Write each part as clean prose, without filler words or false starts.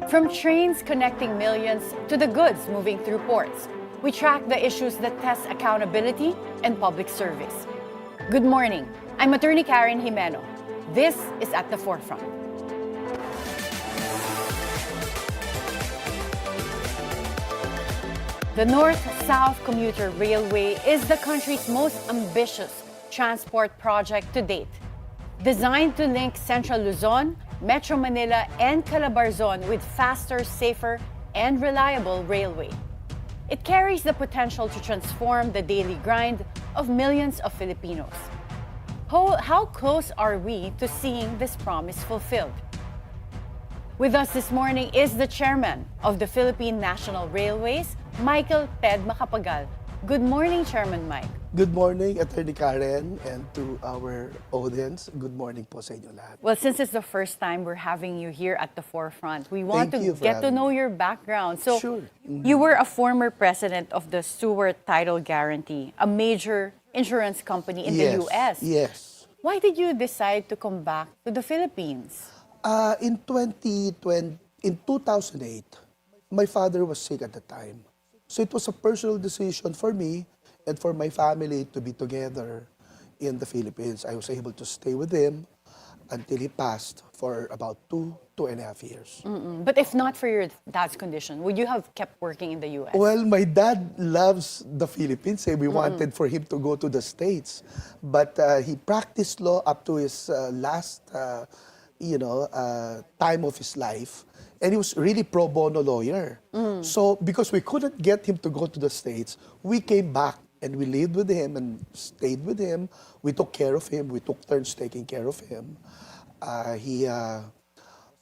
From trains connecting millions to the goods moving through ports, we track the issues that test accountability and public service. Good morning. I'm Attorney Karen Jimeno. This is At the Forefront. The North-South Commuter Railway is the country's most ambitious transport project to date. Designed to link Central Luzon, Metro Manila, and Calabarzon with faster, safer, and reliable railway. It carries the potential to transform the daily grind of millions of Filipinos. How close are we to seeing this promise fulfilled? With us this morning is the chairman of the Philippine National Railways, Michael Ted Macapagal. Good morning, Chairman Mike. Good morning, Attorney Karen, and to our audience. Good morning po sa inyo lahat. Well, since it's the first time we're having you here at the forefront, we want Thank to you for get to having know me. your background. So, Sure. you were a former president of the Stewart Title Guarantee, a major insurance company in the U.S. Yes. Why did you decide to come back to the Philippines? In 2008, my father was sick at the time. So it was a personal decision for me and for my family to be together in the Philippines. I was able to stay with him until he passed for about 2.5 years. But if not for your dad's condition, would you have kept working in the U.S.? Well, my dad loves the Philippines. We wanted for him to go to the States. But he practiced law up to his last time of his life. And he was really pro bono lawyer. So because we couldn't get him to go to the States, we came back and we lived with him and stayed with him. We took care of him. We took turns taking care of him. He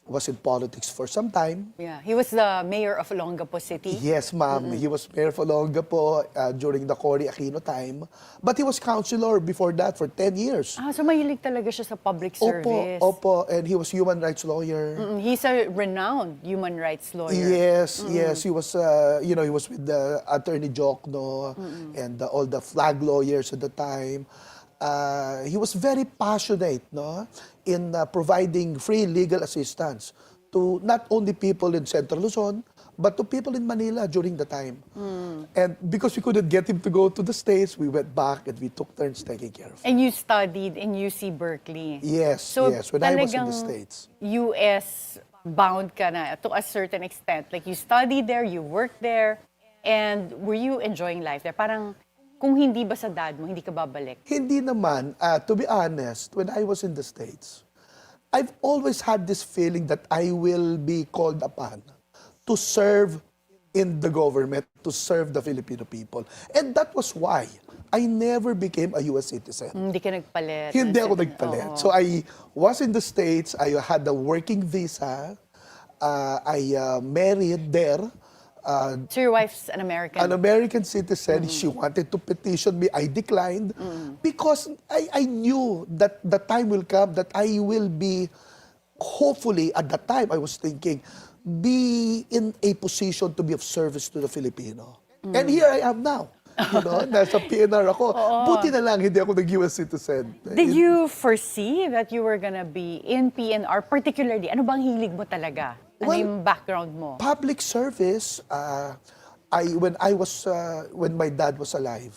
was in politics for some time. Yeah, he was the mayor of Olongapo City. Yes, ma'am. He was mayor of Olongapo during the Cory Aquino time. But he was councilor before that for 10 years. So mahilig talaga siya sa public service. Opo. And he was human rights lawyer. He's a renowned human rights lawyer. Yes. He was, he was with the Attorney Jokno and all the flag lawyers at the time. He was very passionate in providing free legal assistance to not only people in Central Luzon, but to people in Manila during the time. And because we couldn't get him to go to the States, we went back and we took turns taking care of him. And you studied in UC Berkeley. Yes, when I was in the States. US bound ka na to a certain extent. Like you studied there, you worked there, and were you enjoying life there? Parang kung hindi ba sa dad mo, hindi ka babalik? Hindi naman. To be honest, when I was in the States, I've always had this feeling that I will be called upon to serve in the government, to serve the Filipino people. And that was why I never became a U.S. citizen. Hindi ka nagpalit. Hindi ako nagpalit. So I was in the States, I had a working visa, I married there. So your wife's an American? An American citizen. She wanted to petition me. I declined because I knew that the time will come that I will be, hopefully, at that time, I was thinking, be in a position to be of service to the Filipino. And here I am now. Nasa PNR ako. Buti na lang, hindi ako nag-US citizen. Did you foresee that you were gonna be in PNR? Particularly, ano bang hilig mo talaga? Ano yung background mo? Public service, when my dad was alive,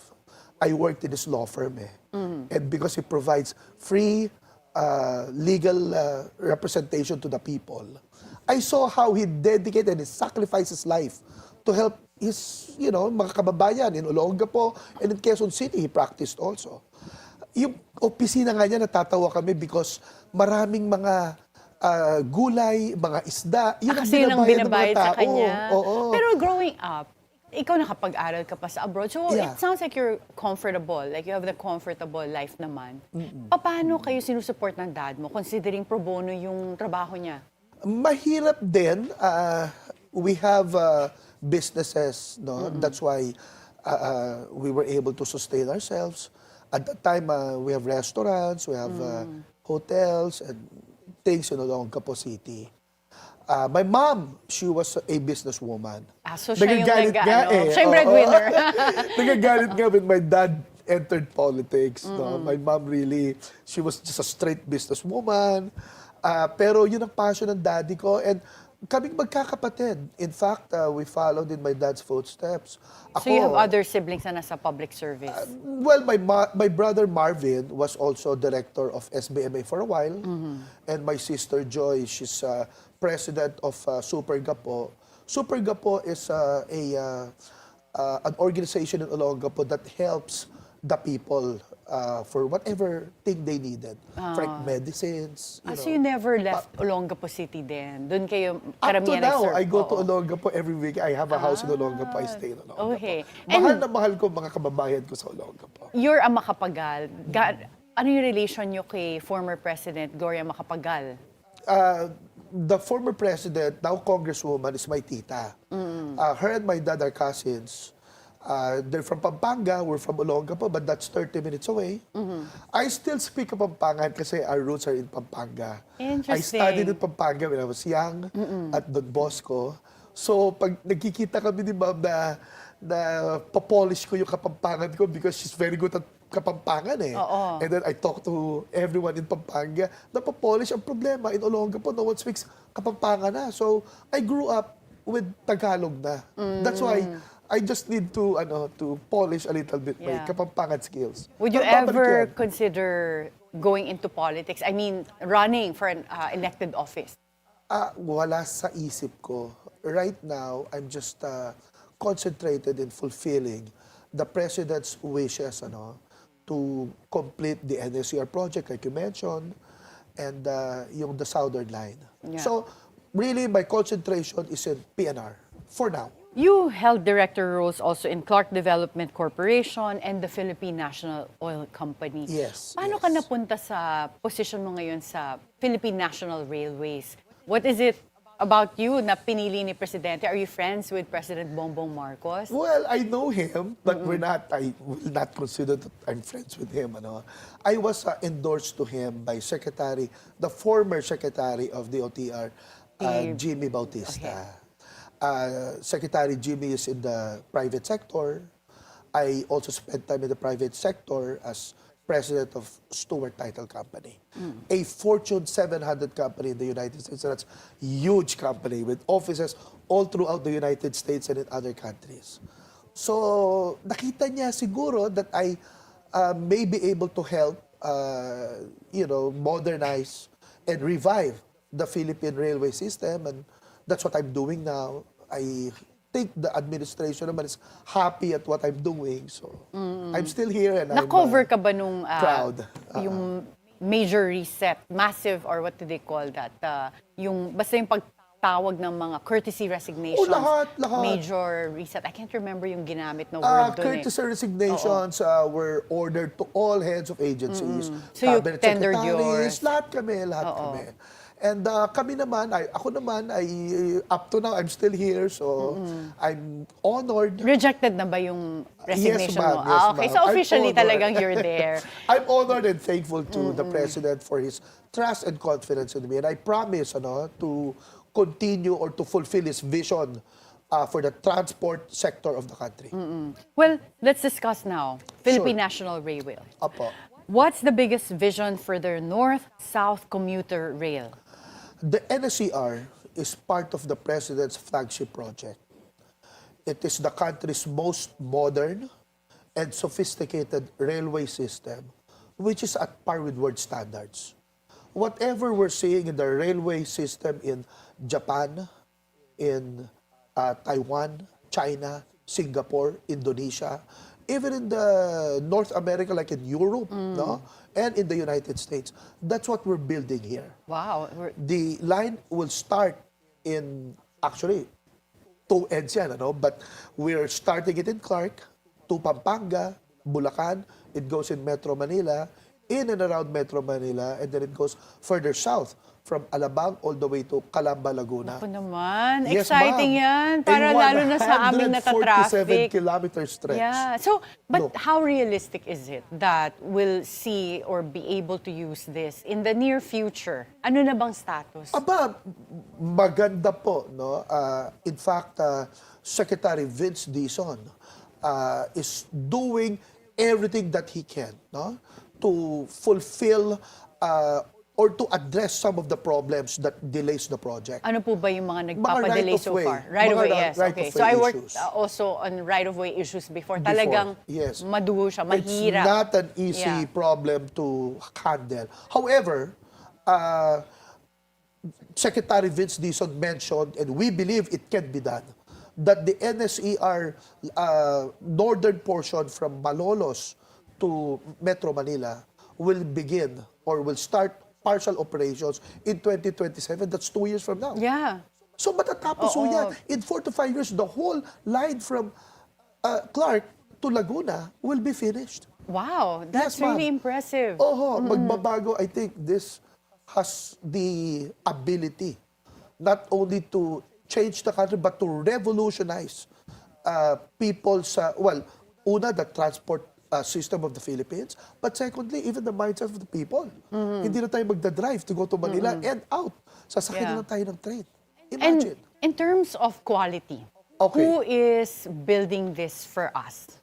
I worked in his law firm. And because he provides free legal representation to the people, I saw how he dedicated and he sacrificed his life to help his, mga kababayan in Olongapo and in Quezon City. He practiced also. Yung opisina nga niya, natatawa kami because maraming mga gulay, mga isda, yun ang binabayad ng mga sa tao. kanya. Oo. Pero growing up, ikaw nakapag-aral ka pa sa abroad. So it sounds like you're comfortable. Like you have the comfortable life naman. Paano kayo sinusupport ng dad mo considering pro bono yung trabaho niya? Mahirap din. We have businesses. That's why we were able to sustain ourselves. At that time, we have restaurants, we have hotels, and things in Olongapo City. My mom, she was a businesswoman. So siya yung siya yung breadwinner. Nagagalit nga when my dad entered politics. My mom really, she was just a straight businesswoman. Pero yun ang passion ng daddy ko. And Kaming magkakapatid. In fact, we followed in my dad's footsteps. So you have other siblings na nasa public service? Well, my brother Marvin was also director of SBMA for a while. And my sister Joy, she's president of Super Gapo. Super Gapo is an organization in Olongapo that helps the people for whatever thing they needed. For like medicines. So you never left Olongapo City then? Doon kayo Up to karamihan now, nag-serve? I go to Oo. Olongapo every week. I have a house in Olongapo. I stay in Olongapo. Okay. Mahal And na mahal ko mga kababayan ko sa Olongapo. you're a Macapagal. Ano yung relation nyo kay former President Gloria Macapagal? The former president, now congresswoman, is my tita. Her and my dad are cousins. They're from Pampanga, we're from Olongapo, but that's 30 minutes away. I still speak of Pampangan kasi our roots are in Pampanga. I Interesting. studied in Pampanga when I was young at Don Bosco. So pag nagkikita kami ni ma'am na papolish ko yung Kapampangan ko because she's very good at Kapampangan eh. Oo. And then I talk to everyone in Pampanga na papolish. Ang problema, in Olongapo, no one speaks Kapampangan na. So I grew up with Tagalog na. That's why I just need to polish a little bit my Yeah. Kapampangan skills. Would you Pero babalik ever yan. consider going into politics? I mean, running for an elected office? Wala sa isip ko. Right now, I'm just concentrated in fulfilling the President's wishes to complete the NSCR project, like you mentioned, and the Southern Line. Yeah. So, really, my concentration is in PNR for now. You held director roles also in Clark Development Corporation and the Philippine National Oil Company. Yes, Paano yes. ka napunta sa position mo ngayon sa Philippine National Railways? What is it about you na pinili ni Presidente? Are you friends with President Bongbong Marcos? Well, I know him, but I will not consider that I'm friends with him. I was endorsed to him by the former Secretary of the OTR, Jimmy Bautista. Secretary Jimmy is in the private sector. I also spent time in the private sector as president of Stewart Title Company, a Fortune 700 company in the United States. That's a huge company with offices all throughout the United States and in other countries. So, nakita niya siguro that I may be able to help, modernize and revive the Philippine railway system, and that's what I'm doing now. I think the administration naman is happy at what I'm doing, so I'm still here and Na-cover I'm ka ba nung proud. yung major reset, massive, or what do they call that? Basta yung pagtawag ng mga courtesy resignations. lahat. Major reset. I can't remember yung ginamit na word doon eh. Courtesy resignations were ordered to all heads of agencies, So you cabinet tendered secretaries, yours? lahat kami. And kami naman, ako naman, up to now, I'm still here, so I'm honored. Rejected na ba yung resignation ma'am, mo? yes, Okay, ma'am. so I'm officially honored. talagang you're there. I'm honored and thankful to the President for his trust and confidence in me. And I promise to continue or to fulfill his vision for the transport sector of the country. Well, let's discuss now. Philippine Sure. National Railway. Apo. What's the biggest vision for their North-South Commuter Rail? The NSCR is part of the President's flagship project. It is the country's most modern and sophisticated railway system, which is at par with world standards. Whatever we're seeing in the railway system in Japan, in Taiwan, China, Singapore, Indonesia, even in the North America, like in Europe, and in the United States. That's what we're building here. Wow. The line will start in, actually, two ends yan, but we're starting it in Clark, to Pampanga, Bulacan, it goes in Metro Manila, in and around Metro Manila, and then it goes further south, from Alabang all the way to Calamba, Laguna. Ako naman. Yes, Exciting ma'am. yan. Para A lalo na sa aming 147 natatraffic. kilometer stretch. Yeah. So, but No. how realistic is it that we'll see or be able to use this in the near future? Ano na bang status? Aba, maganda po, no? In fact, Secretary Vince Dizon is doing everything that he can, no? To fulfill or to address some of the problems that delays the project. Ano po ba yung mga Mga nagpapadelay so right-of-way. far? Right-of-way, Mga yes. Okay. right-of-way So I worked issues. also on right-of-way issues before. Before, Talagang yes. madugo siya, It's mahirap. not an easy problem to handle. However, Secretary Vince Dizon mentioned, and we believe it can be done, that the NSCR northern portion from Malolos to Metro Manila will begin or will start partial operations in 2027. That's 2 years from now. Yeah. So matatapos ho yan. In 4 to 5 years, the whole line from Clark to Laguna will be finished. Wow, that's Yes, ma'am. really impressive. Magbabago. I think this has the ability not only to change the country but to revolutionize people's, una, the transport system of the Philippines, but secondly, even the mindset of the people. Hindi na tayo magdadrive to go to Manila and out. Sasakyan na lang tayo ng train. Imagine. And in terms of quality, Okay. who is building this for us?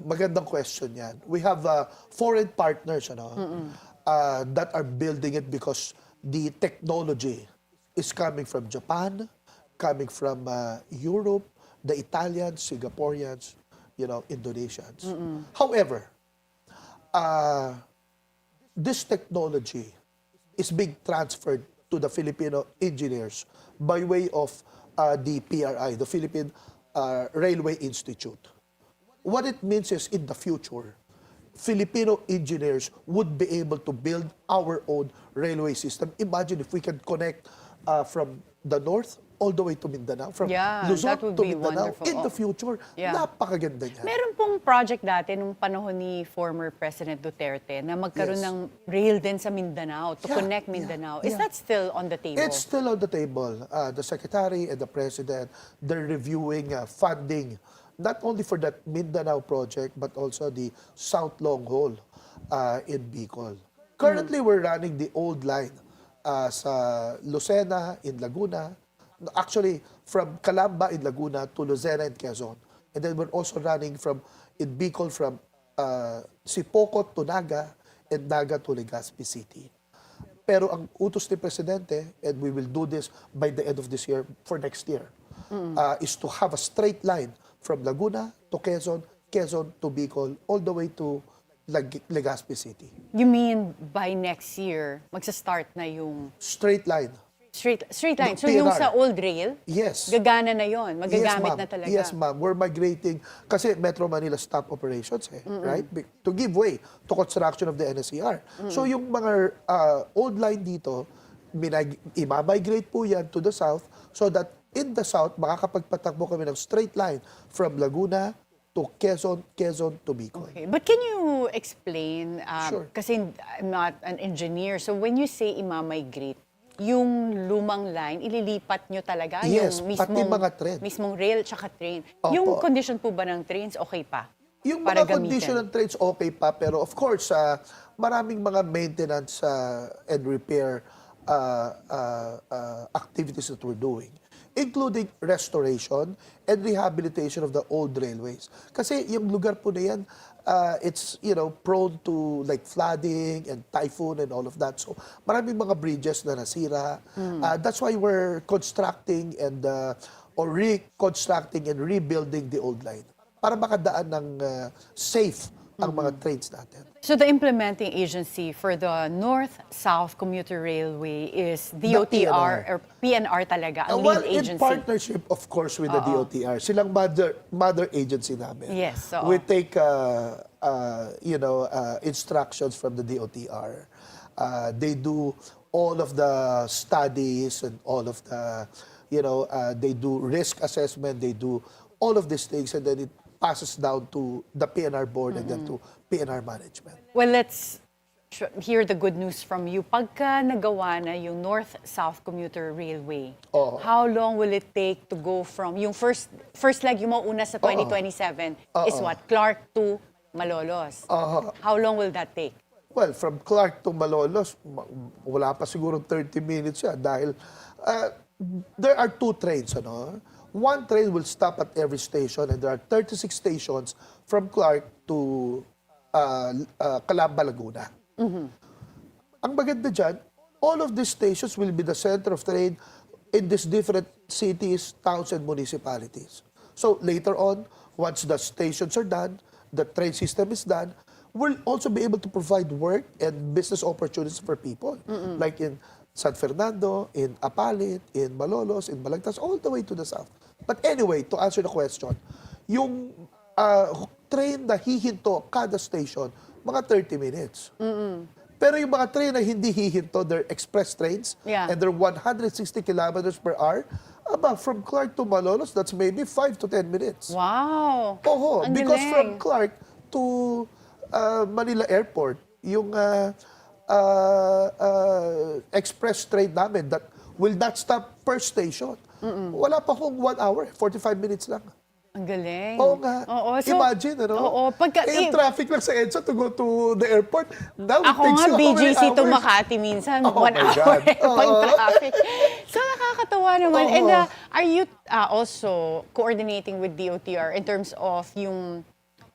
Magandang question yan. We have foreign partners that are building it because the technology is coming from Japan, coming from Europe, the Italians, Singaporeans, Indonesians. However, this technology is being transferred to the Filipino engineers by way of the PRI, the Philippine Railway Institute. What it means is, in the future, Filipino engineers would be able to build our own railway system. Imagine if we can connect from the north all the way to Mindanao, from Luzon that would to be Mindanao. wonderful. In the future, napakaganda niya. Meron pong project dati nung panahon ni former President Duterte na magkaroon ng rail din sa Mindanao to connect Mindanao. Is that still on the table? It's still on the table. The Secretary and the President, they're reviewing funding, not only for that Mindanao project, but also the South Long Haul in Bicol. Currently, we're running the old line sa Lucena in Laguna, actually from Calamba in Laguna to Lucena in Quezon. And then we're also running in Bicol from Sipocot to Naga and Naga to Legazpi City. Pero ang utos ni Presidente, and we will do this by the end of this year, for next year, is to have a straight line from Laguna to Quezon, Quezon to Bicol, all the way to Legazpi City. You mean by next year, magsa-start na yung Straight line. straight line? Yung So yung PNR. sa old rail, Yes. gagana na yon, magagamit ma'am. na talaga. Yes, ma'am. We're migrating, kasi Metro Manila stop operations, right? To give way to construction of the NSCR. So yung mga old line dito, i-migrate po yan to the south so that in the south, makakapagpatakbo kami ng straight line from Laguna to Quezon, Quezon to Bicol. Okay. But can you explain, Sure. kasi I'm not an engineer, so when you say imamigrate, yung lumang line, ililipat nyo talaga? Yes, yung pati mga train. Mismong rail tsaka train. Opo. Yung condition po ba ng trains, okay pa? Yung para mga gamitin? condition ng trains, okay pa. Pero of course, maraming mga maintenance and repair activities that we're doing, including restoration and rehabilitation of the old railways. Kasi yung lugar po na yan, it's prone to like flooding and typhoon and all of that. So maraming mga bridges na nasira. That's why we're constructing and or reconstructing and rebuilding the old line para makadaan ng safe ang mga trains natin. So the implementing agency for the North-South Commuter Railway is DOTR or PNR talaga, ang lead agency. In partnership, of course, with the DOTR. Silang mother agency namin. Yes. We take instructions from the DOTR. They do all of the studies and all of the, they do risk assessment, they do all of these things, and then it passes down to the PNR board and then to PNR management. Well, let's hear the good news from you. Pagka nagawa na yung North-South Commuter Railway, how long will it take to go from, yung first leg, yung mauna sa 2027, is what? Clark to Malolos. How long will that take? Well, from Clark to Malolos, wala pa siguro 30 minutes yan dahil there are two trains, One train will stop at every station, and there are 36 stations from Clark to Calamba, Laguna. ang maganda dyan, all of these stations will be the center of trade in these different cities, towns, and municipalities. So later on, once the stations are done, the train system is done, we'll also be able to provide work and business opportunities for people. Like in San Fernando, in Apalit, in Malolos, in Balagtas, all the way to the south. But anyway, to answer the question, yung train na hihinto kada station, mga 30 minutes. Pero yung mga train na hindi hihinto, they're express trains, and they're 160 kilometers per hour, from Clark to Malolos, that's maybe 5 to 10 minutes. Wow! Oo, Ang because galing. from Clark to Manila Airport, yung express train namin that will not stop per station. Wala pa kung 1 hour, 45 minutes lang. Ang galing. Oo nga. Oo, so, imagine, ano? Oo, yung traffic lang sa EDSA to go to the airport. Now, ako nga, BGC to Makati minsan, 1 my hour God. pag traffic. So, nakakatawa naman. Oo. And are you also coordinating with DOTR in terms of yung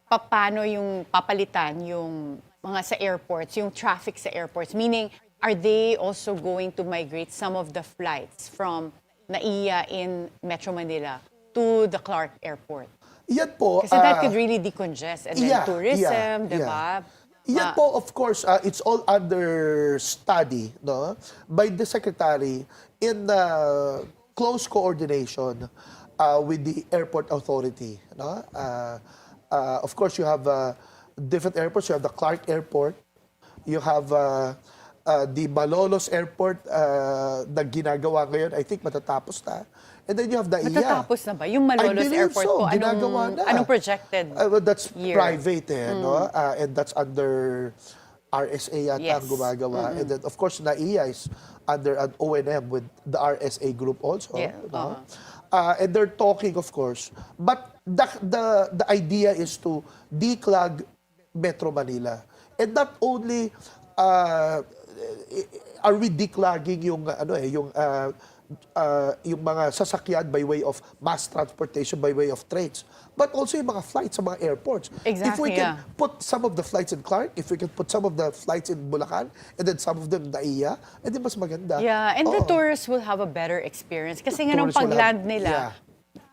paano yung papalitan yung mga sa airports, yung traffic sa airports? Meaning, are they also going to migrate some of the flights from NAIA in Metro Manila to the Clark Airport? Yan po. Kasi that could really decongest. And then tourism, diba? Yan po, of course, it's all under study, no, by the Secretary in close coordination with the airport authority. No? Of course, you have different airports. You have the Clark Airport. You have the Malolos Airport na ginagawa ngayon. I think matatapos na. And then you have the IIA. Matatapos na ba? Yung Malolos Airport po, ginagawa na. anong projected that's year? private, no? And that's under RSA yata ang gumagawa. And then, of course, NAIA is under an O&M with the RSA group also. No? And they're talking, of course. But the idea is to declog Metro Manila. And not only are we declogging yung yung mga sasakyan by way of mass transportation, by way of trains, but also yung mga flights sa mga airports. Exactly, if we can put some of the flights in Clark, if we can put some of the flights in Bulacan, and then some of them in NAIA, edi mas maganda. Yeah, and the tourists will have a better experience. Kasi nga nung pag-land nila,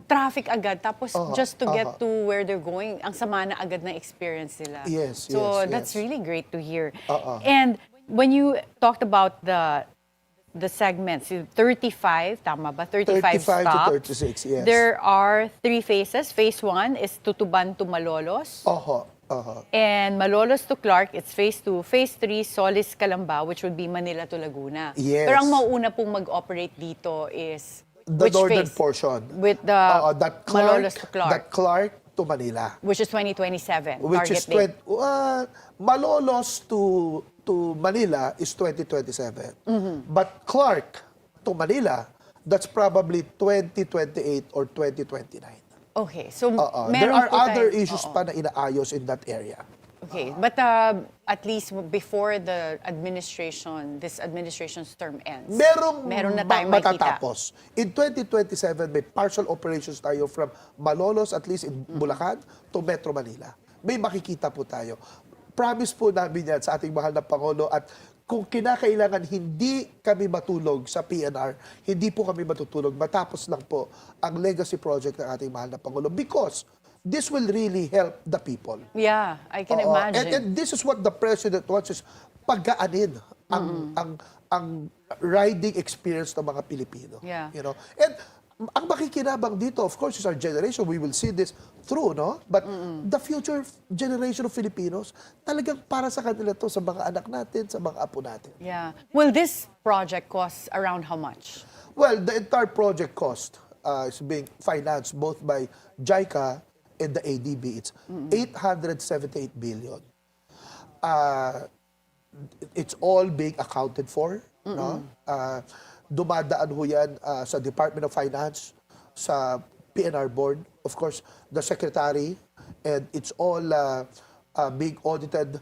traffic agad. Tapos just to get to where they're going, ang sama na agad na experience nila. Yes, so that's really great to hear. And when you talked about the segments, 35, tama ba? 35 stops. to 36, yes. There are 3 phases. Phase 1 is Tutuban to Malolos. And Malolos to Clark, it's phase 2. Phase 3, Solis Calamba, which would be Manila to Laguna. Yes. Pero ang mauuna pong mag-operate dito is The which northern phase? portion. With the Malolos to Clark. That Clark to Manila. Which is 2027, Which target is date. Malolos to Manila is 2027. But Clark to Manila, that's probably 2028 or 2029. Okay, so There are po other tayo- issues pa na inaayos in that area. Okay, but at least before the this administration's term ends, meron na tayong makikita. matatapos. In 2027, may partial operations tayo from Malolos, at least in Bulacan, to Metro Manila. May makikita po tayo. Promise po namin yan sa ating mahal na Pangulo, at kung kinakailangan hindi kami matulog sa PNR, hindi po kami matutulog. Matapos lang po ang legacy project ng ating mahal na Pangulo, because this will really help the people. Yeah, I can imagine. And this is what the President wants, is pagaanin ang riding experience ng mga Pilipino. Yeah. You know? And ang makikinabang dito, of course, is our generation. We will see this through, no? But the future generation of Filipinos, talagang para sa kanila to, sa mga anak natin, sa mga apo natin. Yeah. Will this project cost around how much? Well, the entire project cost is being financed both by JICA and the ADB. It's 878 billion. It's all being accounted for. No? Dumadaan ho yan sa Department of Finance, sa PNR Board, of course, the Secretary, and it's all being audited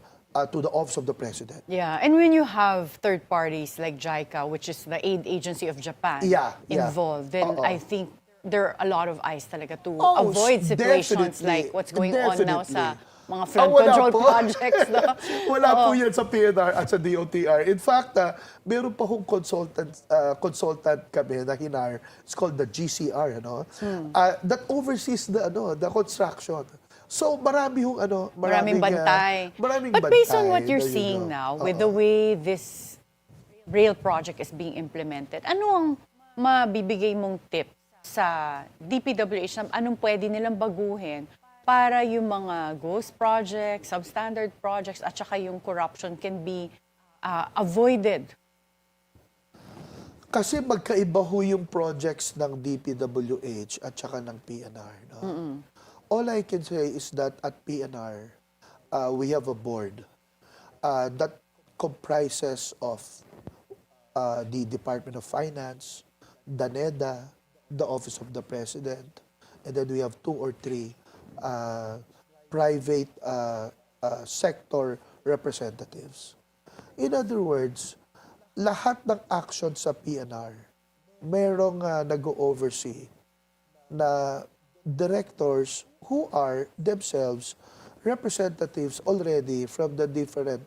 to the Office of the President. Yeah, and when you have third parties like JICA, which is the aid agency of Japan, involved, then I think there are a lot of eyes talaga to avoid situations like what's going on now sa mga flood Wala control po. projects. No? Wala Oo. po yan sa PNR at sa DOTR. In fact, meron pa hong consultant kami na hinar. It's called the GCR, that oversees the construction. So marami hong Maraming bantay. maraming But based on bantay. what you're There you seeing go. now, with the way this rail project is being implemented, ano ang mabibigay mong tip sa DPWH na anong pwede nilang baguhin para yung mga ghost projects, substandard projects, at saka yung corruption can be avoided? Kasi magkaiba ho yung projects ng DPWH at saka ng PNR. No? All I can say is that at PNR, we have a board that comprises of the Department of Finance, the NEDA, the Office of the President, and then we have 2 or 3 private sector representatives. In other words, lahat ng action sa PNR, merong nag-oversee na directors who are themselves representatives already from the different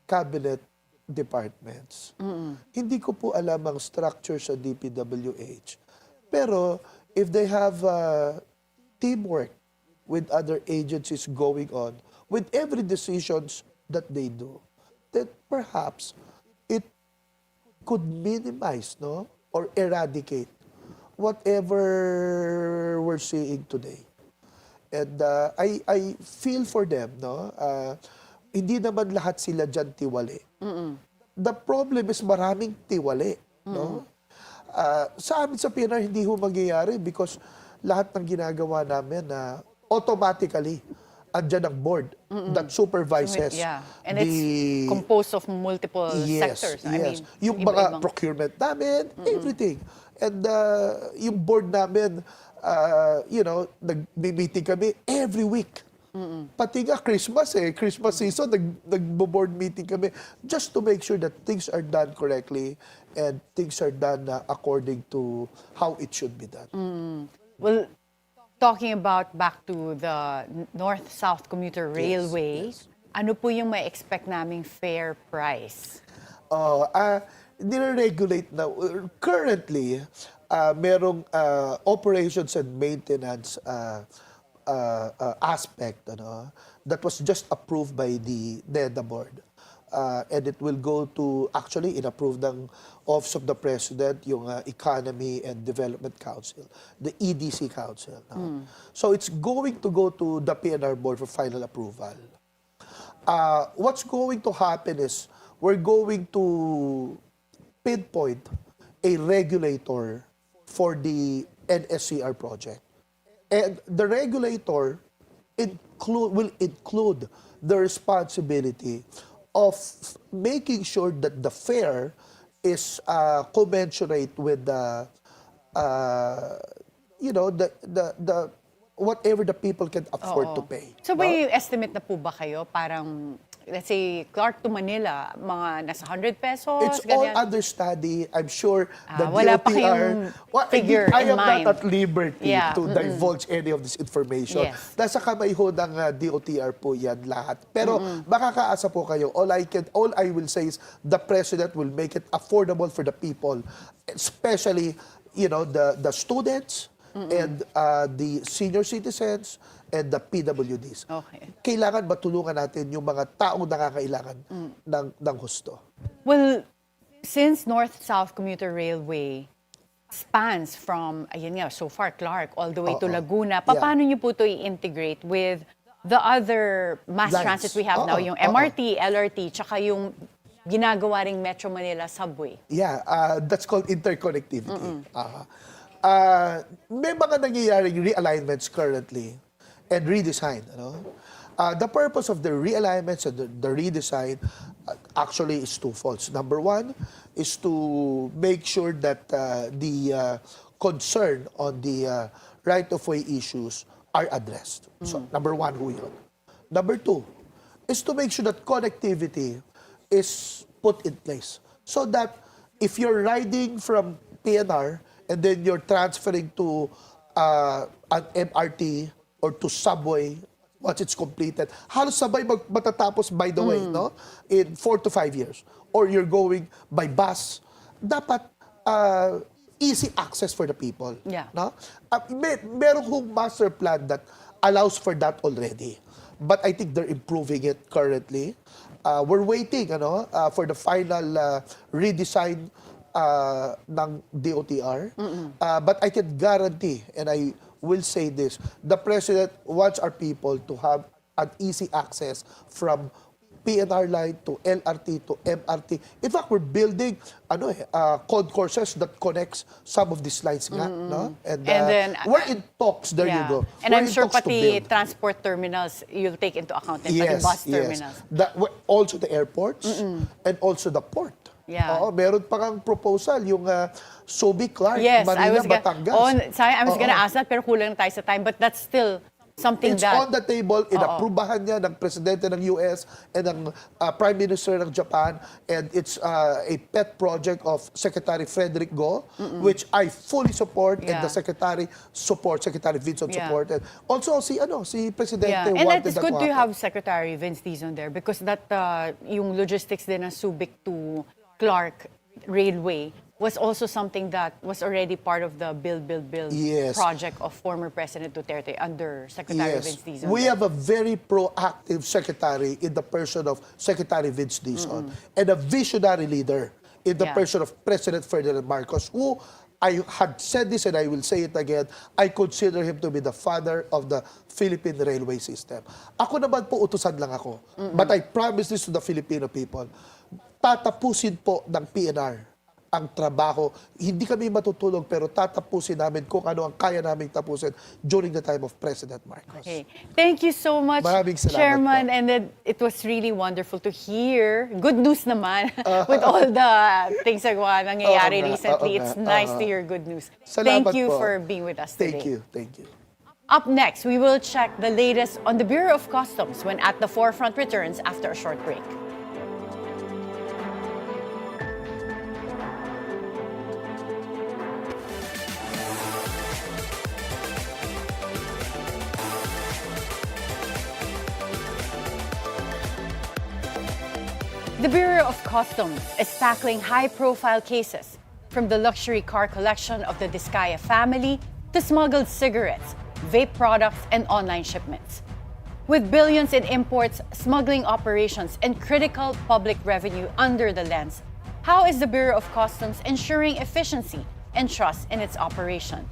cabinet departments. Hindi ko po alam ang structure sa DPWH. Pero if they have teamwork with other agencies going on, with every decisions that they do, then perhaps it could minimize, or eradicate whatever we're seeing today. And I feel for them, hindi naman lahat sila dyan tiwali. The problem is maraming tiwali. Sa amin sa PNR, hindi ho mangyayari because lahat ng ginagawa namin na automatically andyan ang board that supervises And it's composed of multiple sectors. I mean, yung mga procurement namin, everything. And yung board namin, nag-meeting kami every week. Pati nga Christmas season, nag-board meeting kami just to make sure that things are done correctly and things are done according to how it should be done. Well, talking about back to the North-South Commuter Railway, ano po yung may expect naming fair price? Nire-regulate na. Currently, merong operations and maintenance aspect that was just approved by the NEDA board. And it will go to, actually, inapproved ng Office of the President, yung Economy and Development Council, the EDC Council. So it's going to go to the PNR board for final approval. What's going to happen is we're going to pinpoint a regulator for the NSCR project. And the regulator will include the responsibility of making sure that the fare is commensurate with the whatever the people can afford to pay. So may estimate na po ba kayo? Parang, let's say, Clark to Manila, mga nasa 100 pesos? It's all under study. I'm sure the wala pa DOTR... kayong figure I am in mind. not at liberty to divulge any of this information. Yes. Nasa kamay ho ng DOTR po yan lahat. Pero makakaasa po kayo. All I will say is the President will make it affordable for the people. Especially, the students, and the senior citizens, and the PWDs. Okay. Kailangan matulungan natin yung mga taong nakakailangan ng husto. Well, since North-South Commuter Railway spans from, so far Clark, all the way to Laguna, paano niyo po ito i-integrate with the other mass Lines. transit we have now, yung MRT, LRT, tsaka yung ginagawa ring Metro Manila subway? Yeah, that's called interconnectivity. May mga nangyayaring realignments currently and redesign. The purpose of the realignments and the redesign actually is twofold. Number one is to make sure that the concern on the right-of-way issues are addressed. So, number one ho yun. Number two is to make sure that connectivity is put in place so that if you're riding from PNR and then you're transferring to an MRT or to subway once it's completed. Halos sabay matatapos, by the way, no? In 4 to 5 years. Or you're going by bus. Dapat easy access for the people. Yeah. No? Meron kong master plan that allows for that already. But I think they're improving it currently. We're waiting for the final redesign ng DOTR. But I can guarantee, and I will say this, the President wants our people to have an easy access from PNR line to LRT to MRT. In fact, we're building concourses that connects some of these lines nga, no? And then we're in talks, there you go. And We're I'm in sure talks to pati build. transport terminals, you'll take into account and pati bus terminals. Also the airports and also the port. Yeah. Meron pa kang proposal, yung Subic, Clark, Yes, Manila, Batangas. I was gonna ask that, pero kulang tayo sa time. But that's still something It's that... on the table, inaprubahan niya ng Presidente ng US and ng Prime Minister ng Japan, and it's a pet project of Secretary Frederick Go, which I fully support, and the Secretary Vincent support. And also, si Presidente And wanted it's that good to happen. have Secretary Vince Dizon there because that yung logistics din ng Subic to Clark Railway was also something that was already part of the Build project of former President Duterte under Secretary Vince Dizon. We have a very proactive secretary in the person of Secretary Vince Dizon and a visionary leader in the person of President Ferdinand Marcos, who I had said this and I will say it again, I consider him to be the father of the Philippine railway system. Ako naman po, utusan lang ako. But I promise this to the Filipino people. Tatapusin po ng PNR ang trabaho. Hindi kami matutulog pero tatapusin namin kung ano ang kaya namin tapusin during the time of President Marcos. Okay. Thank you so much, Maraming salamat Chairman. po. And it was really wonderful to hear. Good news naman with all the things na nangyayari recently. It's nice to hear good news. Salamat Thank you po. for being with us today. Thank you. Up next, we will check the latest on the Bureau of Customs when At the Forefront returns after a short break. The Bureau of Customs is tackling high-profile cases, from the luxury car collection of the Discaya family to smuggled cigarettes, vape products, and online shipments. With billions in imports, smuggling operations, and critical public revenue under the lens, how is the Bureau of Customs ensuring efficiency and trust in its operation?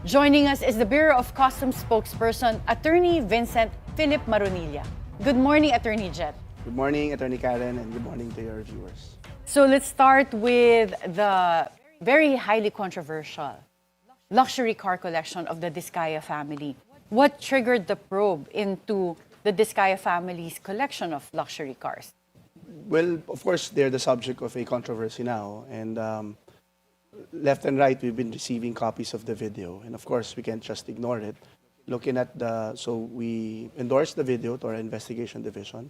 Joining us is the Bureau of Customs spokesperson, Attorney Vincent Philip Maronilla. Good morning, Attorney Jet. Good morning, Attorney Karen, and good morning to your viewers. So let's start with the very highly controversial luxury car collection of the Discaya family. What triggered the probe into the Discaya family's collection of luxury cars? Well, of course, they're the subject of a controversy now, and left and right, we've been receiving copies of the video, and of course, we can't just ignore it. Looking at so we endorsed the video to our investigation division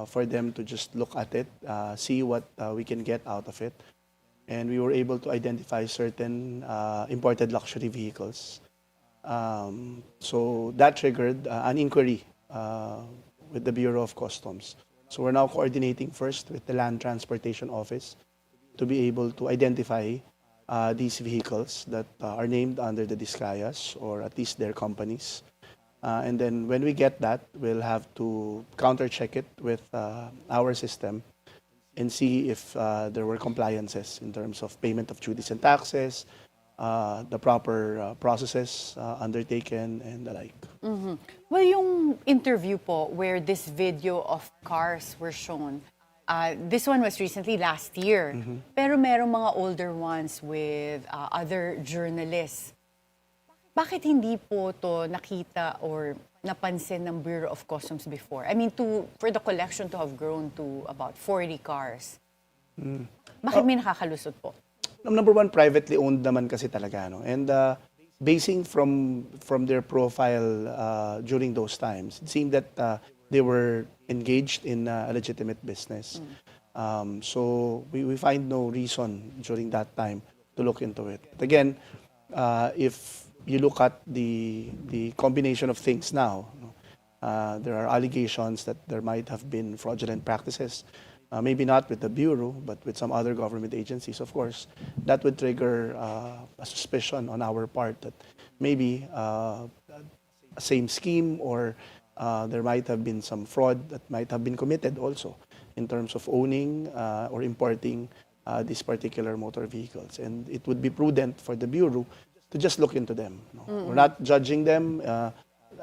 for them to just look at it, see what we can get out of it. And we were able to identify certain imported luxury vehicles. So that triggered an inquiry with the Bureau of Customs. So we're now coordinating first with the Land Transportation Office to be able to identify these vehicles that are named under the Discayas, or at least their companies. And then when we get that, we'll have to counter-check it with our system and see if there were compliances in terms of payment of duties and taxes, the proper processes undertaken, and the like. Well, yung interview po where this video of cars were shown, this one was recently last year. Pero merong mga older ones with other journalists. Bakit hindi po to nakita or napansin ng Bureau of Customs before? I mean, for the collection to have grown to about 40 cars. Bakit may nakakalusot po? Number one, privately owned naman kasi talaga, no? And basing from their profile during those times, it seemed that they were engaged in a legitimate business. So we find no reason during that time to look into it. But again, if you look at the combination of things now, no? There are allegations that there might have been fraudulent practices, maybe not with the Bureau, but with some other government agencies, of course. That would trigger a suspicion on our part that maybe a same scheme or there might have been some fraud that might have been committed also in terms of owning or importing these particular motor vehicles. And it would be prudent for the Bureau to just look into them. No? We're not judging them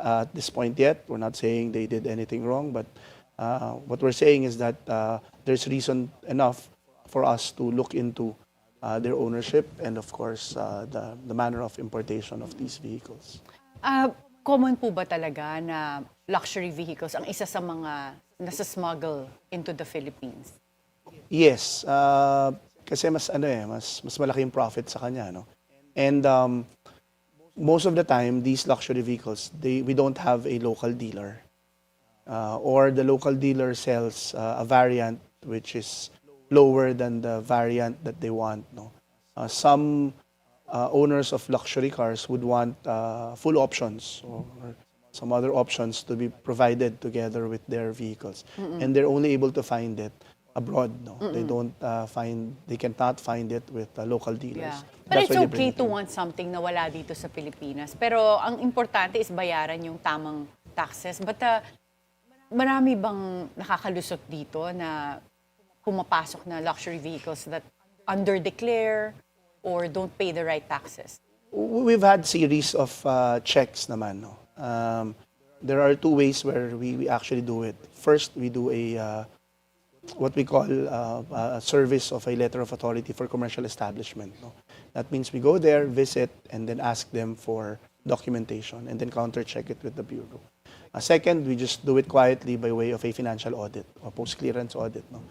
at this point yet. We're not saying they did anything wrong, but what we're saying is that there's reason enough for us to look into their ownership and of course the manner of importation of these vehicles. Common po ba talaga na luxury vehicles ang isa sa mga nasa-smuggle into the Philippines? Yes, kasi mas malaking profit sa kanya, no? And most of the time these luxury vehicles, we don't have a local dealer. Or the local dealer sells a variant which is lower than the variant that they want, no? Some owners of luxury cars would want full options or some other options to be provided together with their vehicles. And they're only able to find it abroad, no? They cannot find it with local dealers. Yeah. But That's it's why they bring okay it to in. want something na wala dito sa Pilipinas. Pero ang importante is bayaran yung tamang taxes. But marami bang nakakalusot dito na pumapasok na luxury vehicles that under-declare or don't pay the right taxes? We've had series of checks naman, no? There are two ways where we actually do it. First, we do a what we call a service of a letter of authority for commercial establishment, no? That means we go there, visit, and then ask them for documentation and then counter-check it with the Bureau. Second, we just do it quietly by way of a financial audit or post-clearance audit, no?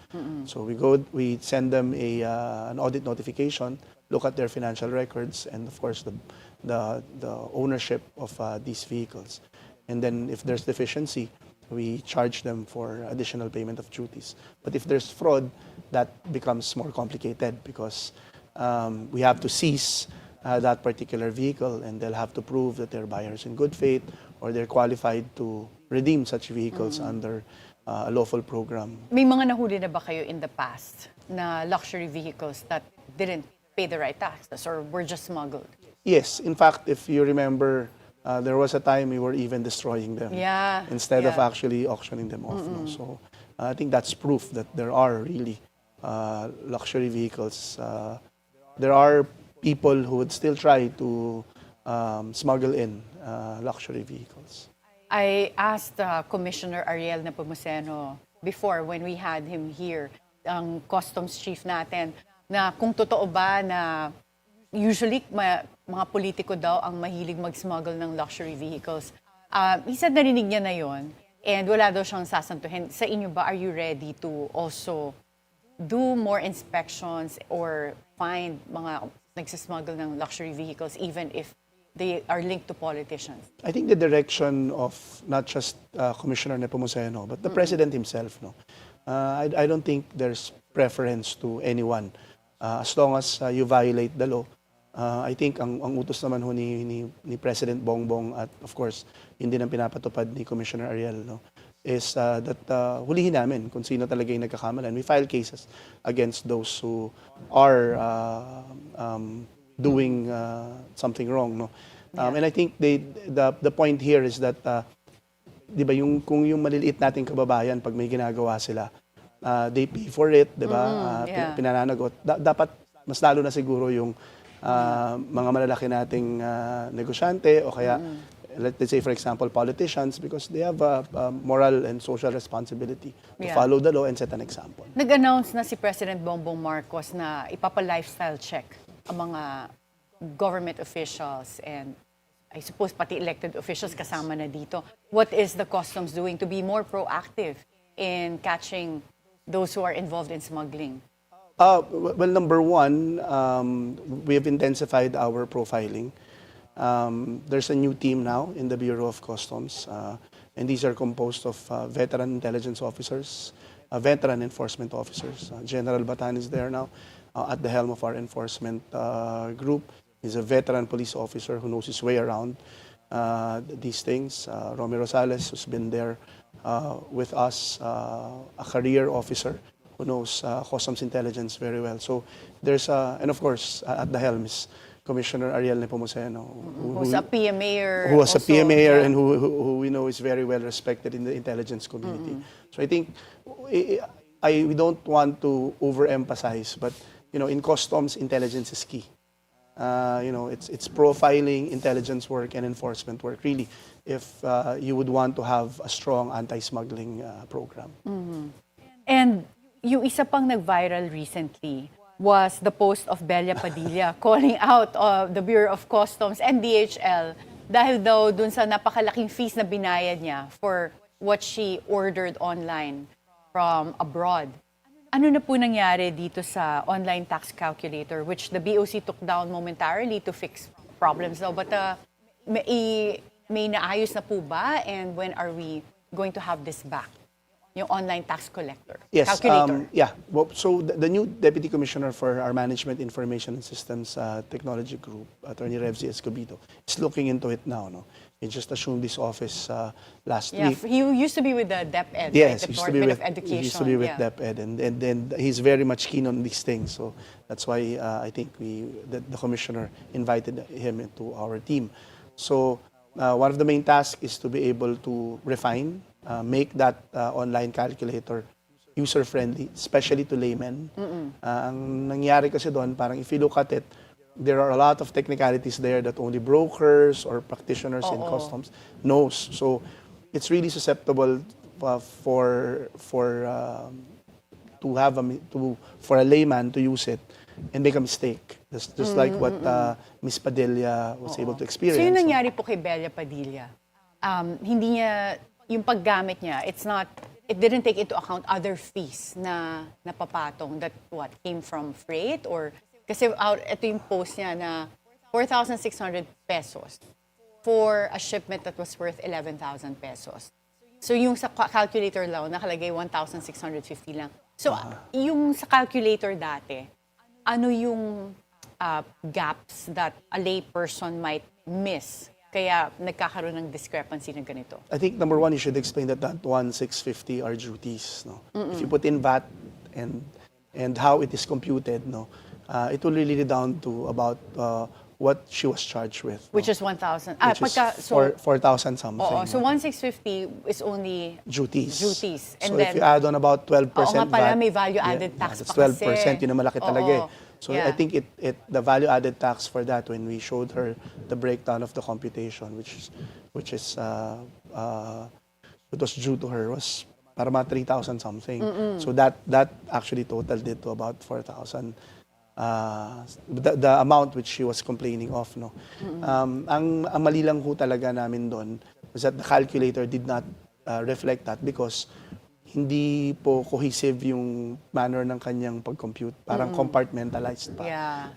So we send them an audit notification, look at their financial records, and of course the ownership of these vehicles. And then if there's deficiency, we charge them for additional payment of duties. But if there's fraud, that becomes more complicated because we have to seize that particular vehicle and they'll have to prove that they're buyers in good faith or they're qualified to redeem such vehicles under a lawful program. May mga nahuli na ba kayo in the past na luxury vehicles that didn't pay the right taxes or were just smuggled? Yes, in fact, if you remember, there was a time we were even destroying them instead of actually auctioning them off. No? So I think that's proof that there are really luxury vehicles. There are people who would still try to smuggle in luxury vehicles. I asked Commissioner Ariel Nepomuceno before when we had him here, ang customs chief natin, na kung totoo ba na usually mga politiko daw ang mahilig mag-smuggle ng luxury vehicles. He said narinig niya na yon and wala daw siyang sasantuhin. Sa inyo ba, are you ready to also do more inspections or find mga nagsismuggle ng luxury vehicles even if they are linked to politicians? I think the direction of not just Commissioner Nepomuceno, but the President himself, no? I don't think there's preference to anyone. As long as you violate the law, I think ang utos naman ho ni President Bongbong at of course, hindi nang pinapatupad ni Commissioner Ariel, no, is that hulihin namin kung sino talaga yung nagkakamalan. We file cases against those who are doing something wrong, no. And I think the point here is that di ba kung yung maliliit nating kababayan pag may ginagawa sila, they pay for it, di ba? Pinananagot. Dapat mas lalo na siguro yung mga malalaki nating negosyante o kaya let's say for example politicians because they have a moral and social responsibility to follow the law and set an example. Nag-announce na si President Bongbong Marcos na ipapa-lifestyle check ang mga government officials and I suppose pati elected officials kasama na dito. What is the customs doing to be more proactive in catching those who are involved in smuggling? Well, number one, we have intensified our profiling. There's a new team now in the Bureau of Customs, and these are composed of veteran intelligence officers, veteran enforcement officers. General Batan is there now at the helm of our enforcement group. He's a veteran police officer who knows his way around these things. Romy Rosales, who's been there with us, a career officer who knows customs intelligence very well. So there's, and of course, at the helm is Commissioner Ariel Nepomuceno, Who's a PMA who was a also, PMA yeah. and who we know is very well respected in the intelligence community. So I think we don't want to overemphasize, but in customs, intelligence is key. It's profiling, intelligence work, and enforcement work, really, if you would want to have a strong anti-smuggling program. And yung isa pang nag-viral recently was the post of Belia Padilla calling out the Bureau of Customs and DHL dahil daw dun sa napakalaking fees na binayad niya for what she ordered online from abroad. Ano na po nangyari dito sa online tax calculator, which the BOC took down momentarily to fix problems daw? But may naayos na po ba? And when are we going to have this back? Yung online tax collector, calculator. Well, so the new Deputy Commissioner for our Management Information and Systems Technology Group, Atty. Revzi Escobedo, is looking into it now. No? He just assumed this office last week. He used to be with the DepEd, Yes, right? Department of Education. he used to be with DepEd, and he's very much keen on these things. So that's why I think the Commissioner invited him into our team. So one of the main tasks is to be able to refine, make that online calculator user-friendly, especially to laymen. Ang nangyari kasi doon, parang if you look at it, there are a lot of technicalities there that only brokers or practitioners in customs knows. So it's really susceptible for a layman to use it and make a mistake. Just like what Ms. Padilla was able to experience. So yung nangyari po kay Belia Padilla, hindi niya, yung paggamit niya, it didn't take into account other fees na napapatong that came from freight or, kasi ito yung post niya na 4,600 pesos for a shipment that was worth 11,000 pesos. So yung sa calculator lang, nakalagay 1,650 lang. So yung sa calculator dati, ano yung gaps that a lay person might miss kaya nagkakaroon ng discrepancy na ganito? I think number one, you should explain that 1,650 are duties. No? If you put in VAT and how it is computed, it will really down to about what she was charged with. Which is 1,000. Which is 4,000 something. So 1,650 is only duties. And so then, if you add on about 12% nga pala, VAT, may value-added tax that's pa 12%, yun ang malaki talaga eh. So Yeah. I think the value-added tax for that, when we showed her the breakdown of the computation, which is what was due to her was para mga 3,000 something. So that actually totaled it to about 4,000. The amount which she was complaining of. No? Ang mali lang ho talaga namin doon was that the calculator did not reflect that because hindi po cohesive yung manner ng kanyang pag-compute. Parang compartmentalized pa. Yeah.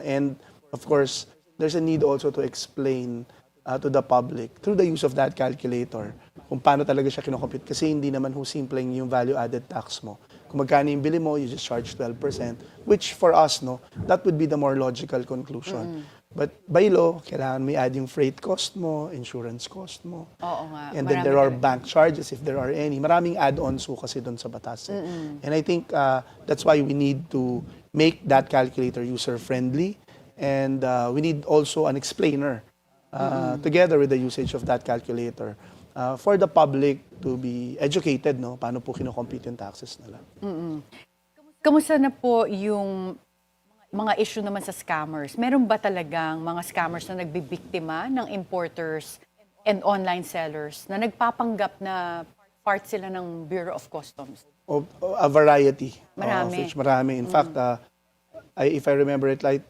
And of course, there's a need also to explain to the public through the use of that calculator kung paano talaga siya kinocompute. Kasi hindi naman ho simpleng yung value-added tax mo. Kung magkano yung bili mo, you just charge 12%, which for us, that would be the more logical conclusion. But by law, kailangan may add yung freight cost mo, insurance cost mo. Oo nga. And then there are bank charges if there are any. Maraming add-ons kasi doon sa batas. And I think that's why we need to make that calculator user-friendly. And we need also an explainer together with the usage of that calculator for the public to be educated, paano po kinocompute yung taxes nila. Kamusta na po yung mga issue naman sa scammers? Meron ba talagang mga scammers na nagbibiktima ng importers and online sellers na nagpapanggap na part sila ng Bureau of Customs? A variety. Marami. Marami. In fact, if I remember it right,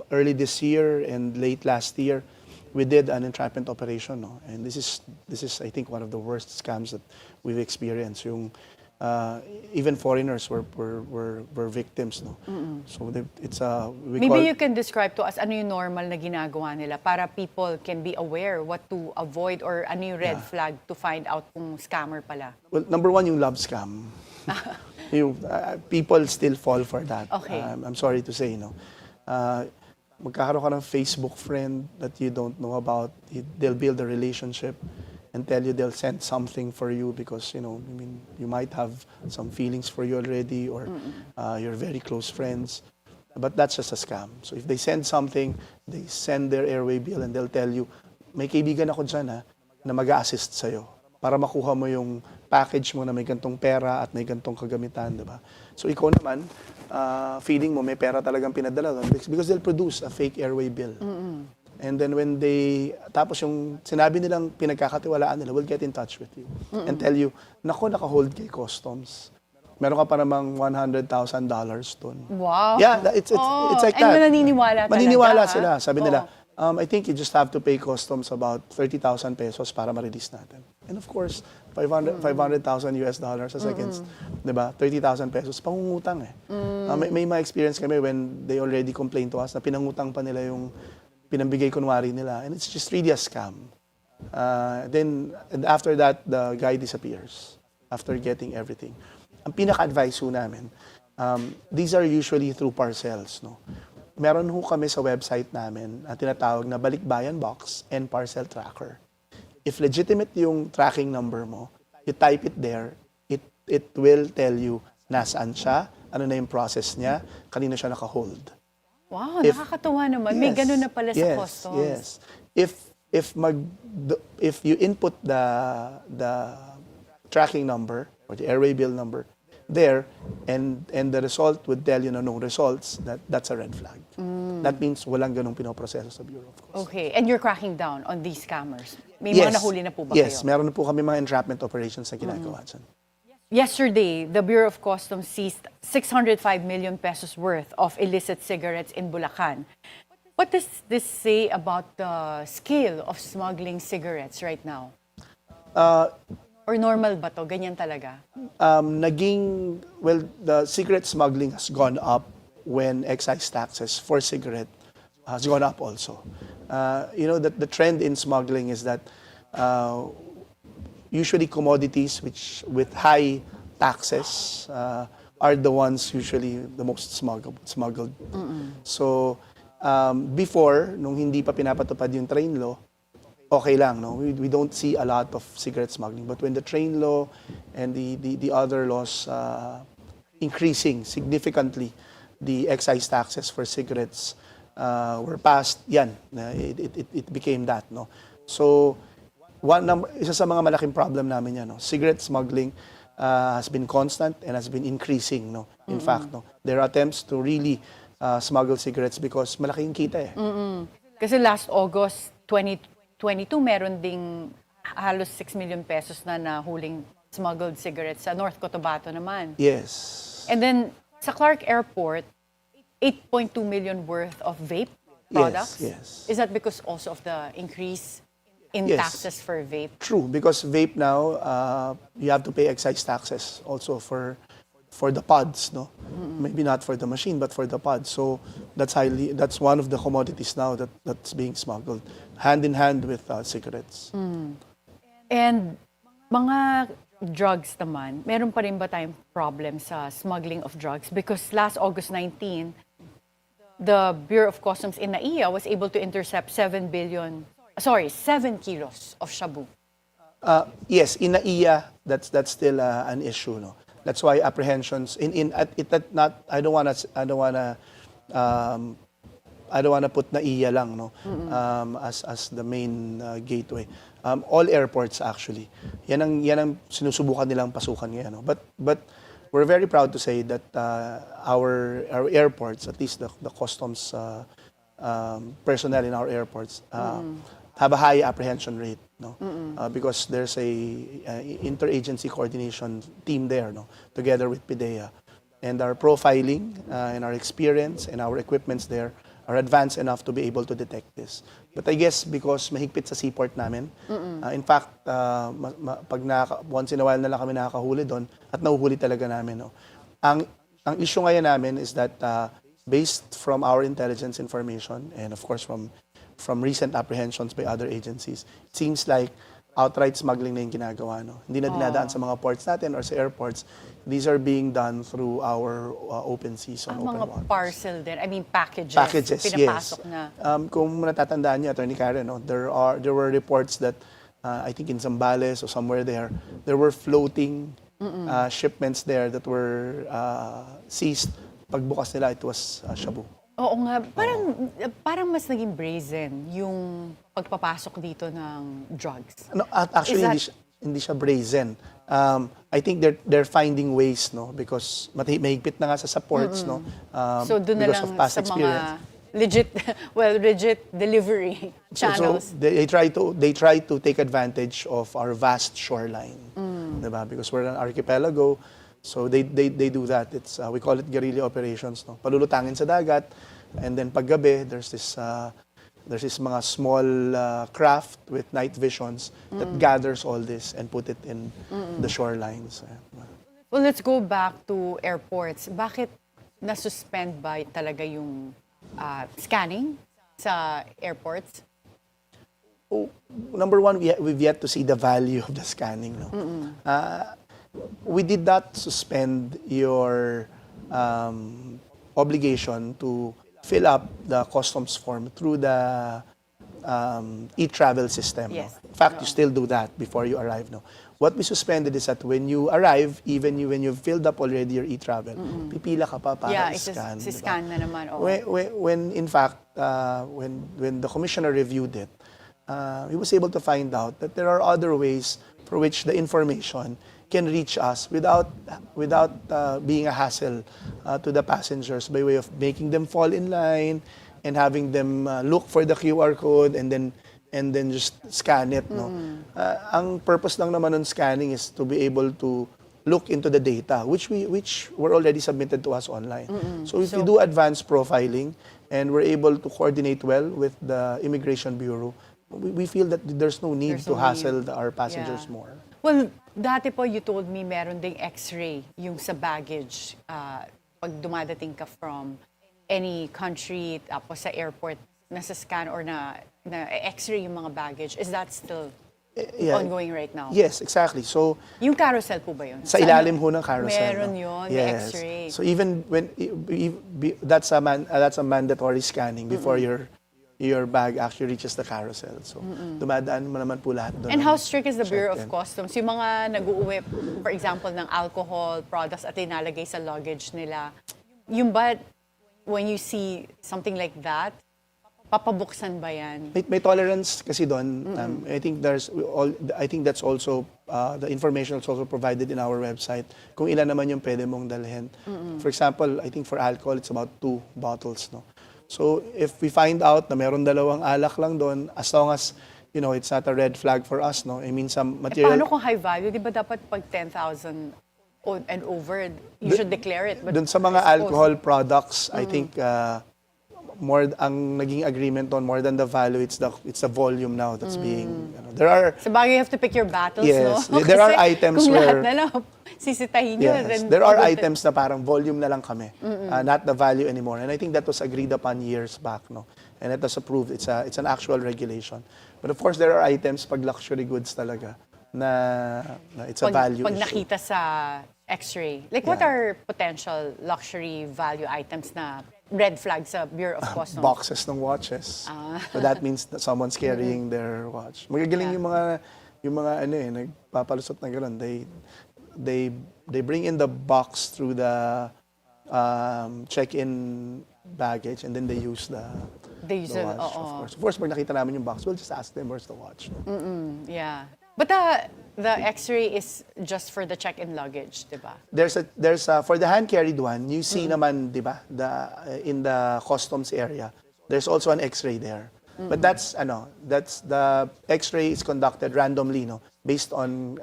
early this year and late last year, we did an entrapment operation. And this is, I think, one of the worst scams that we've experienced. Yung even foreigners were victims. So it's Maybe you can describe to us ano yung normal na ginagawa nila para people can be aware what to avoid or ano yung red flag to find out kung scammer pala. Well, number one, yung love scam. People still fall for that. Okay. I'm sorry to say, magkakaroon ka ng Facebook friend that you don't know about. They'll build a relationship and tell you they'll send something for you because, I mean, you might have some feelings for you already or you're very close friends. But that's just a scam. So if they send something, they send their airway bill and they'll tell you, may kaibigan ako dyan na mag-a-assist sa'yo para makuha mo yung package mo na may gantong pera at may gantong kagamitan, di ba? So ikaw naman, feeling mo may pera talagang pinadala doon because they'll produce a fake airway bill. And then when tapos yung sinabi nilang pinagkakatiwalaan nila, will get in touch with you and tell you, nako, naka-hold kay customs. Meron ka pa namang $100,000 doon. Wow. Yeah, it's like that. And naniniwala talaga. Maniniwala sila. Sabi nila, I think you just have to pay customs about 30,000 pesos para ma-release natin. And of course, $500,000 as against, di ba, 30,000 pesos, pangungutang eh. May ma-experience kami when they already complained to us na pinangutang pa nila yung pinambigay kunwari nila. And it's just really a scam. And after that, the guy disappears after getting everything. Ang pinaka-advise ho namin, these are usually through parcels. No? Meron ho kami sa website namin na tinatawag na Balikbayan Box and Parcel Tracker. If legitimate yung tracking number mo, you type it there, it will tell you nasaan siya, ano na yung process niya, kanino siya naka-hold. Wow, nakakatuwa naman. May ganun na pala sa customs. Yes. If you input the tracking number or the airway bill number there, and the result would tell you no results, that's a red flag. That means walang ganong pinoproseso sa Bureau of Customs. Okay, and you're cracking down on these scammers. May mga nahuli na po ba kayo? Yes, meron na po kami mga entrapment operations na ginagawa dyan. Yesterday, the Bureau of Customs seized 605 million pesos worth of illicit cigarettes in Bulacan. What does this say about the scale of smuggling cigarettes right now? Or normal ba to? Ganyan talaga? The cigarette smuggling has gone up when excise taxes for cigarette has gone up also. The trend in smuggling is that usually commodities with high taxes are the ones usually the most smuggled. So, before, nung hindi pa pinapatupad yung train law, okay lang, no? We don't see a lot of cigarette smuggling. But when the train law and the other laws increasing significantly the excise taxes for cigarettes were passed, it became that, no? So, isa sa mga malaking problem namin yan, no? Cigarette smuggling has been constant and has been increasing, no? In fact, no? There are attempts to really smuggle cigarettes because malaking kita eh. Kasi last August 2022, meron ding halos 6 million pesos na nahuling smuggled cigarettes sa North Cotabato naman. Yes. And then sa Clark Airport, 8.2 million worth of vape products. Yes. Is that because also of the increase in taxes for vape? True, because vape now, you have to pay excise taxes also for the pods, no? Maybe not for the machine, but for the pods. So that's one of the commodities now that's being smuggled, hand in hand with cigarettes. And mga drugs naman, meron pa rin ba tayong problem sa smuggling of drugs? Because last August 19, the Bureau of Customs in NAIA was able to intercept 7 kilos of shabu. Yes, in NAIA, that's still an issue, no? That's why apprehensions I don't wanna put NAIA lang, no, as the main gateway. All airports actually, yan ang sinusubukan nilang pasukan ngayon, no? But we're very proud to say that our airports, at least the customs personnel in our airports, have a high apprehension rate, no? Because there's a interagency coordination team there, no, together with PIDEA, and our profiling and our experience and our equipments there are advanced enough to be able to detect this. But I guess because mahigpit sa seaport namin, in fact, once in a while na lang kami nakakahuli doon at nahuhuli talaga namin, no. Ang issue ngayon namin is that based from our intelligence information and of course from recent apprehensions by other agencies, it seems like outright smuggling na yung ginagawa, no? Hindi na dinadaan sa mga ports natin or sa airports. these are being done through our open season, Ang open mga waters. parcel din, I mean packages, Packages, pinapasok yes. na. Kung natatandaan niyo, Atty. Karen, no, there were reports that I think in Zambales or somewhere there were floating shipments there that were seized. Pagbukas nila, it was shabu. Oo nga, parang mas naging brazen yung pagpapasok dito ng drugs. No, actually, hindi siya brazen. I think they're finding ways, no, because mahigpit na nga sa ports, no. So doon na because lang of past sa experience. mga legit delivery channels. So they try to take advantage of our vast shoreline, diba? Because we're an archipelago, so they do that. It's we call it guerrilla operations, no. Palulutangin sa dagat, and then paggabi there's this mga small craft with night visions that gathers all this and put it in the shorelines. Well, let's go back to airports. Bakit na-suspend ba talaga yung scanning sa airports? Oh, number one, we've yet to see the value of the scanning. No? We did not suspend your obligation to fill up the customs form through the e-travel system. Yes. No? In fact, you still do that before you arrive. No? What we suspended is that when you arrive, when you've filled up already your e-travel, pipila ka pa para i-scan. Scan na naman. Oo. When in fact, when the commissioner reviewed it, he was able to find out that there are other ways for which the information can reach us without being a hassle to the passengers by way of making them fall in line and having them look for the QR code and then just scan it. No? Ang purpose lang naman ng scanning is to be able to look into the data, which were already submitted to us online. So if we do advanced profiling and we're able to coordinate well with the Immigration Bureau, we feel that there's no need to hassle our passengers more. Well, dati po you told me meron ding x-ray yung sa baggage pag dumadating ka from any country tapos sa airport nasa scan or na x-ray yung mga baggage. Is that still ongoing right now? Yes, exactly. So yung carousel po ba yun? sa ilalim ho ng carousel. Meron yun, may x-ray. So even when that's a mandatory scanning before your bag actually reaches the carousel. So dumadaan mo naman po lahat doon. And how strict is the Bureau of Customs? Yung mga nag-uuwi, for example, ng alcohol products at inalagay sa luggage nila, yung ba, when you see something like that, papabuksan ba yan? May tolerance kasi doon. I think that's also the information is also provided in our website kung ilan naman yung pwede mong dalhin. For example, I think for alcohol it's about 2 bottles, no. So if we find out na meron dalawang alak lang doon, as long as it's not a red flag for us, no. I mean some material. Paano kung high value? Di ba dapat pag 10,000 and over, you should declare it. But doon sa mga alcohol products, I think more ang naging agreement on more than the value, it's the volume now that's being there are sa bagay you have to pick your battles, yes, no? there are items kung where lahat na lang sisitahin nyo, yes, then there are items na parang volume na lang kami, not the value anymore, and I think that was agreed upon years back, no, and it was approved. It's an actual regulation, but of course there are items pag luxury goods talaga na it's a value pag issue. nakita sa x-ray, like what are potential luxury value items na red flag sa Bureau of Customs? Boxes ng watches. So that means that someone's carrying their watch. Magagaling yung mga nagpapalusot na gano'n. They bring in the box through the check-in baggage and then they use the watch, of course. Of course, pag nakita namin yung box, we'll just ask them, where's the watch? Yeah. But the x-ray is just for the check-in luggage, di ba? There's for the hand-carried one, you see naman, di ba, in the customs area, there's also an x-ray there. But that's the x-ray is conducted randomly, no, based on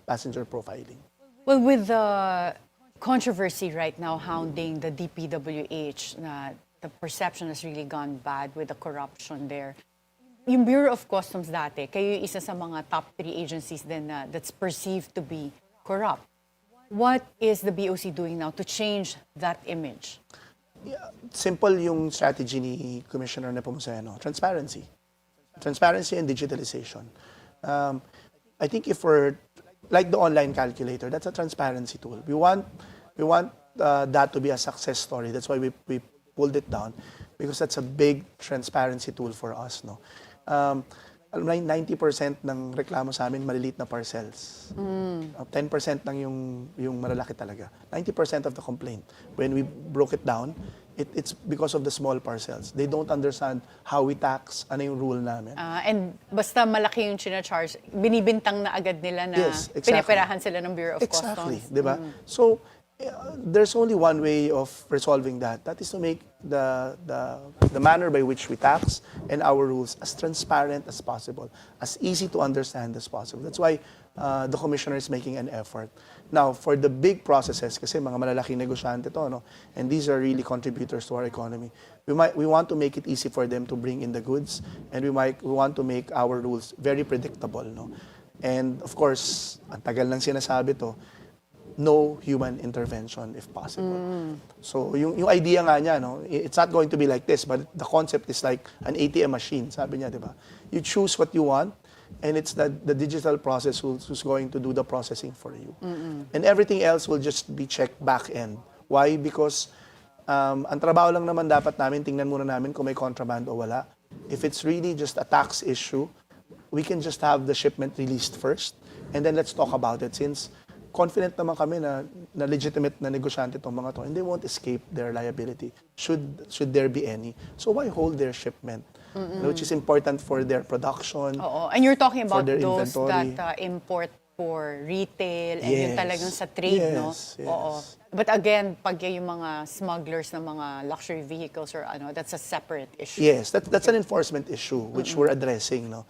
passenger profiling. Well, with the controversy right now hounding the DPWH, the perception has really gone bad with the corruption there. Yung Bureau of Customs dati, kayo yung isa sa mga top 3 agencies din that's perceived to be corrupt. What is the BOC doing now to change that image? Yeah, simple yung strategy ni Commissioner Nepomuceno. Transparency and digitalization. I think if we're like the online calculator, that's a transparency tool. We want that to be a success story. That's why we pulled it down, because that's a big transparency tool for us. No, alam mo, 90% ng reklamo sa amin maliliit na parcels. 10% lang yung malalaki talaga. 90% of the complaint, when we broke it down, it's because of the small parcels. They don't understand how we tax, ano yung rule namin. And basta malaki yung charge, binibintang na agad nila na Yes, exactly. pinaperahan sila ng Bureau of Exactly, Customs. di ba? So, there's only one way of resolving that. That is to make the manner by which we tax and our rules as transparent as possible, as easy to understand as possible. That's why the commissioner is making an effort. Now, for the big processes, kasi mga malalaking negosyante to, no? And these are really contributors to our economy. We want to make it easy for them to bring in the goods, and we want to make our rules very predictable, no? And of course, ang tagal nang sinasabi to, no human intervention if possible. So, yung idea nga niya, no, it's not going to be like this, but the concept is like an ATM machine, sabi niya, di ba? You choose what you want, and it's the digital process who's going to do the processing for you. And everything else will just be checked back end. Why? Because ang trabaho lang naman dapat namin, tingnan muna namin kung may contraband o wala. If it's really just a tax issue, we can just have the shipment released first, and then let's talk about it, since confident naman kami na legitimate na negosyante itong mga to, and they won't escape their liability should there be any. So why hold their shipment? Which is important for their production. Oo. And you're talking about their those inventory. that import for retail and yung Yes. talagang sa trade, no? Yes, yes. Oo. But again, pag yung mga smugglers ng mga luxury vehicles or ano, that's a separate issue. Yes, that's an enforcement issue which we're addressing. No,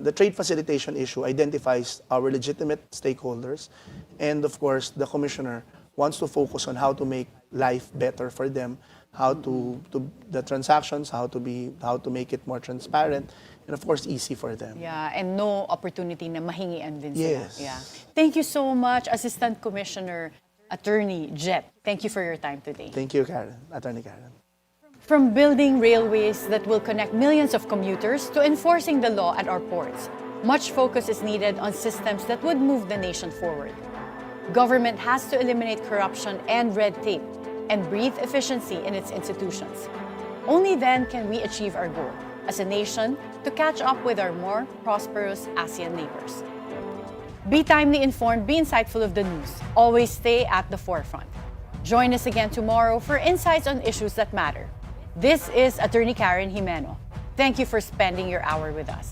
the trade facilitation issue identifies our legitimate stakeholders, and of course, the commissioner wants to focus on how to make life better for them, how to the transactions, how to make it more transparent, and of course, easy for them. Yeah, and no opportunity na mahingian din sila. Yes. Yeah. Thank you so much, Assistant Commissioner Attorney Jet. Thank you for your time today. Thank you, Karen, Attorney Karen. From building railways that will connect millions of commuters to enforcing the law at our ports, much focus is needed on systems that would move the nation forward. Government has to eliminate corruption and red tape and breathe efficiency in its institutions. Only then can we achieve our goal as a nation to catch up with our more prosperous ASEAN neighbors. Be timely informed, be insightful of the news. Always stay at the forefront. Join us again tomorrow for insights on issues that matter. This is Attorney Karen Jimeno. Thank you for spending your hour with us.